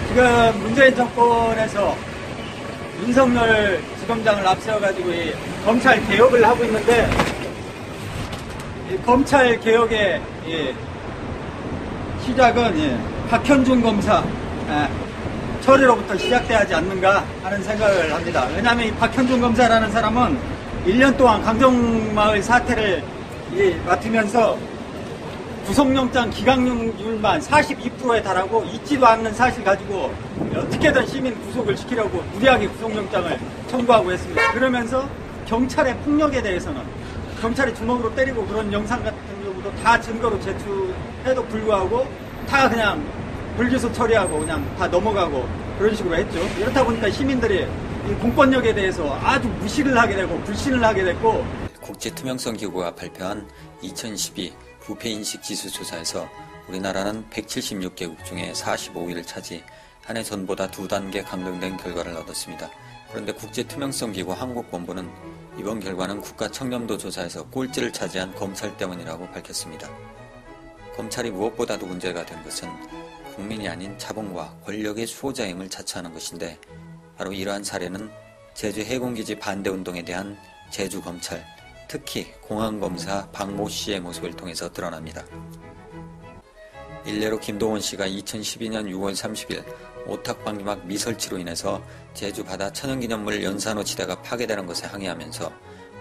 지금 문재인 정권에서 윤석열 지검장을 앞세워가지고 이 검찰 개혁을 하고 있는데, 이 검찰 개혁의 시작은 박현준 검사 처리로부터 시작돼야 하지 않는가 하는 생각을 합니다. 왜냐하면 이 박현준 검사라는 사람은 1년 동안 강정마을 사태를 맡으면서 구속영장 기각률만 42%에 달하고 있지도 않는 사실 가지고 어떻게든 시민 구속을 시키려고 무리하게 구속영장을 청구하고 했습니다. 그러면서 경찰의 폭력에 대해서는 경찰이 주먹으로 때리고 그런 영상 같은 경우도 다 증거로 제출해도 불구하고 다 그냥 불기소 처리하고 그냥 다 넘어가고 그런 식으로 했죠. 이렇다 보니까 시민들이 이 공권력에 대해서 아주 무시를 하게 되고 불신을 하게 됐고, 국제투명성기구가 발표한 2012 부패인식지수조사에서 우리나라는 176개국 중에 45위를 차지 한 해 전보다 2단계 강등된 결과를 얻었습니다. 그런데 국제투명성기구 한국본부는 이번 결과는 국가청렴도 조사에서 꼴찌를 차지한 검찰 때문이라고 밝혔습니다. 검찰이 무엇보다도 문제가 된 것은 국민이 아닌 자본과 권력의 수호자임을 자처하는 것인데, 바로 이러한 사례는 제주 해군기지 반대운동에 대한 제주검찰, 특히 공안검사 박모 씨의 모습을 통해서 드러납니다. 일례로 김동원 씨가 2012년 6월 30일 오탁방지막 미설치로 인해서 제주 바다 천연기념물 연산호지대가 파괴되는 것에 항의하면서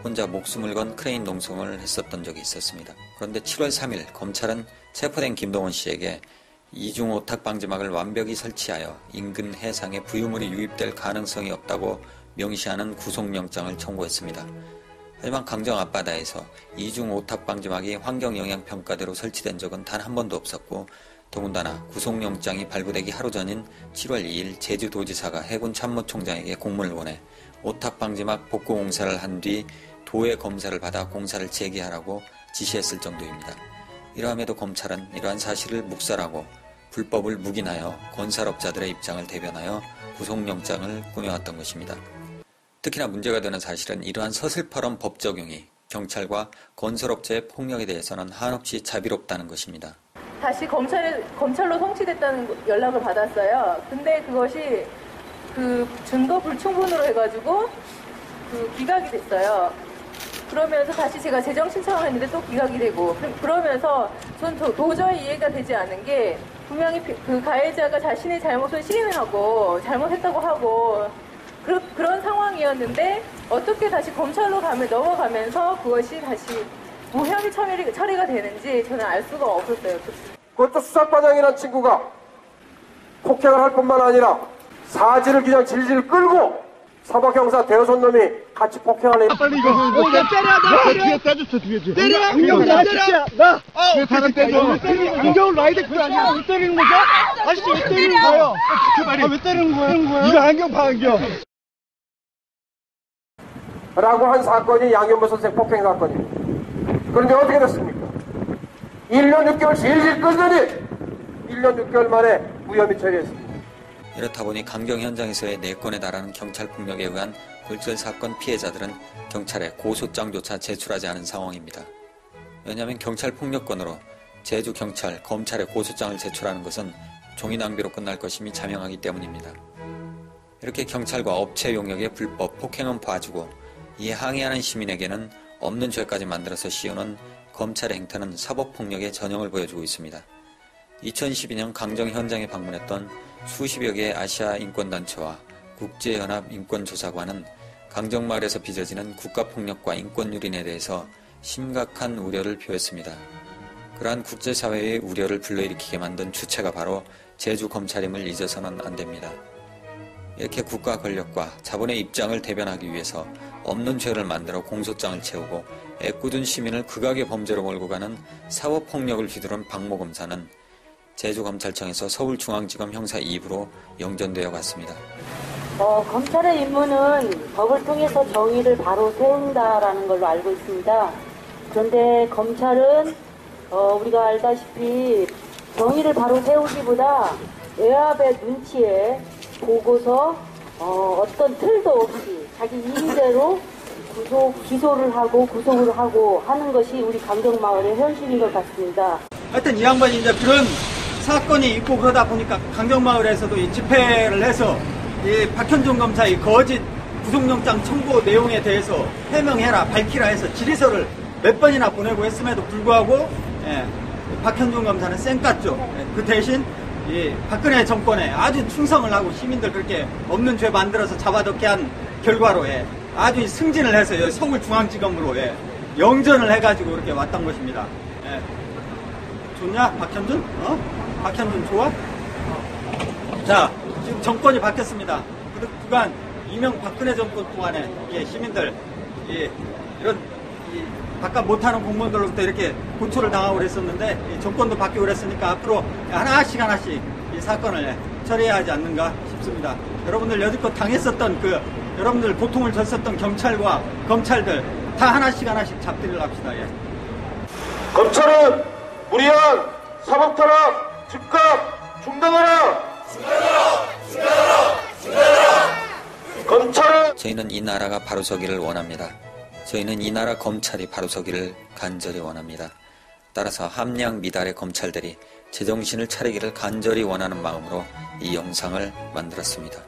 혼자 목숨을 건 크레인 농성을 했었던 적이 있었습니다. 그런데 7월 3일 검찰은 체포된 김동원 씨에게 이중 오탁방지막을 완벽히 설치하여 인근 해상에 부유물이 유입될 가능성이 없다고 명시하는 구속영장을 청구했습니다. 하지만 강정 앞바다에서 이중 오탁방지막이 환경영향평가대로 설치된 적은 단 한 번도 없었고, 더군다나 구속영장이 발부되기 하루 전인 7월 2일 제주도지사가 해군참모총장에게 공문을 보내 오탁방지막 복구공사를 한 뒤 도의 검사를 받아 공사를 재개하라고 지시했을 정도입니다. 이러함에도 검찰은 이러한 사실을 묵살하고 불법을 묵인하여 건설업자들의 입장을 대변하여 구속영장을 꾸며왔던 것입니다. 특히나 문제가 되는 사실은 이러한 서슬퍼런 법 적용이 경찰과 건설업체의 폭력에 대해서는 한없이 자비롭다는 것입니다. 다시 검찰로 송치됐다는 연락을 받았어요. 근데 그것이 그 증거 불충분으로 해가지고 기각이 됐어요. 그러면서 다시 제가 재정 신청을 했는데 또 기각이 되고, 그러면서 전 도저히 이해가 되지 않은 게, 분명히 그 가해자가 자신의 잘못을 시인하고 잘못했다고 하고 그런 상황이었는데 어떻게 다시 검찰로 넘어가면서 그것이 다시 무혐의 처리가 되는지 저는 알 수가 없었어요. 그것도 수사과장이라는 친구가 폭행을 할 뿐만 아니라 사지를 그냥 질질 끌고 사법형사 대여섯 놈이 같이 폭행하는. 빨리 이거. 나 때려, 나 뒤에 때렸어, 뒤에. 때려, 안경 나 때려. 나. 왜 다른 때려? 안경을 놔야 될 거 아니야? 왜 때리는 거죠? 아저씨 왜 때리는 거예요? 왜 때리는 거예요? 이거 안경 봐, 안경. 라고 한 사건이 양현모 선생 폭행 사건입니다. 그런데 어떻게 됐습니까? 1년 6개월 질질 끌더니 1년 6개월 만에 무혐의 처리했습니다. 이렇다 보니 강정 현장에서의 4건에 달하는 경찰 폭력에 의한 골절 사건 피해자들은 경찰에 고소장조차 제출하지 않은 상황입니다. 왜냐하면 경찰 폭력건으로 제주 경찰, 검찰에 고소장을 제출하는 것은 종이 낭비로 끝날 것임이 자명하기 때문입니다. 이렇게 경찰과 업체 용역의 불법 폭행은 봐주고 이에 항의하는 시민에게는 없는 죄까지 만들어서 씌우는 검찰의 행태는 사법폭력의 전형을 보여주고 있습니다. 2012년 강정 현장에 방문했던 수십여 개의 아시아 인권단체와 국제연합 인권조사관은 강정마을에서 빚어지는 국가폭력과 인권유린에 대해서 심각한 우려를 표했습니다. 그러한 국제사회의 우려를 불러일으키게 만든 주체가 바로 제주검찰임을 잊어서는 안 됩니다. 이렇게 국가 권력과 자본의 입장을 대변하기 위해서 없는 죄를 만들어 공소장을 채우고 애꿎은 시민을 극악의 범죄로 몰고 가는 사법폭력을 휘두른 박모 검사는 제주검찰청에서 서울중앙지검 형사 2부로 영전되어 갔습니다. 검찰의 임무는 법을 통해서 정의를 바로 세운다라는 걸로 알고 있습니다. 그런데 검찰은 우리가 알다시피 정의를 바로 세우기보다 외압의 눈치에 보고서 어떤 틀도 없이 자기 임의대로 기소를 하고 구속을 하고 하는 것이 우리 강정마을의 현실인 것 같습니다. 하여튼 이 양반이 이제 그런 사건이 있고 그러다 보니까 강정마을에서도 이 집회를 해서 이 박현준 검사의 거짓 구속영장 청구 내용에 대해서 해명해라, 밝히라 해서 질의서를 몇 번이나 보내고 했음에도 불구하고 박현준 검사는 쌩깠죠. 그 대신 이 박근혜 정권에 아주 충성을 하고 시민들 그렇게 없는 죄 만들어서 잡아넣게 한 결과로 아주 승진을 해서 여기 서울중앙지검으로 영전을 해가지고 이렇게 왔던 것입니다. 좋냐, 박현준? 박현준 좋아? 자, 지금 정권이 바뀌었습니다. 그간 박근혜 정권 동안에 시민들 이런 바깥 못하는 공무원들로부터 이렇게 고초를 당하고 그랬었는데 정권도 바뀌고 그랬으니까 앞으로 하나씩 이 사건을 처리해야 하지 않는가 싶습니다. 여러분들 여지껏 당했었던 여러분들 고통을 줬었던 경찰과 검찰들 다 하나씩 잡들이를 합시다. 검찰은 무리한 사법탄압 즉각 중단하라! 검찰은 저희는 이 나라가 바로 서기를 원합니다. 저희는 이 나라 검찰이 바로 서기를 간절히 원합니다. 따라서 함량 미달의 검찰들이 제정신을 차리기를 간절히 원하는 마음으로 이 영상을 만들었습니다.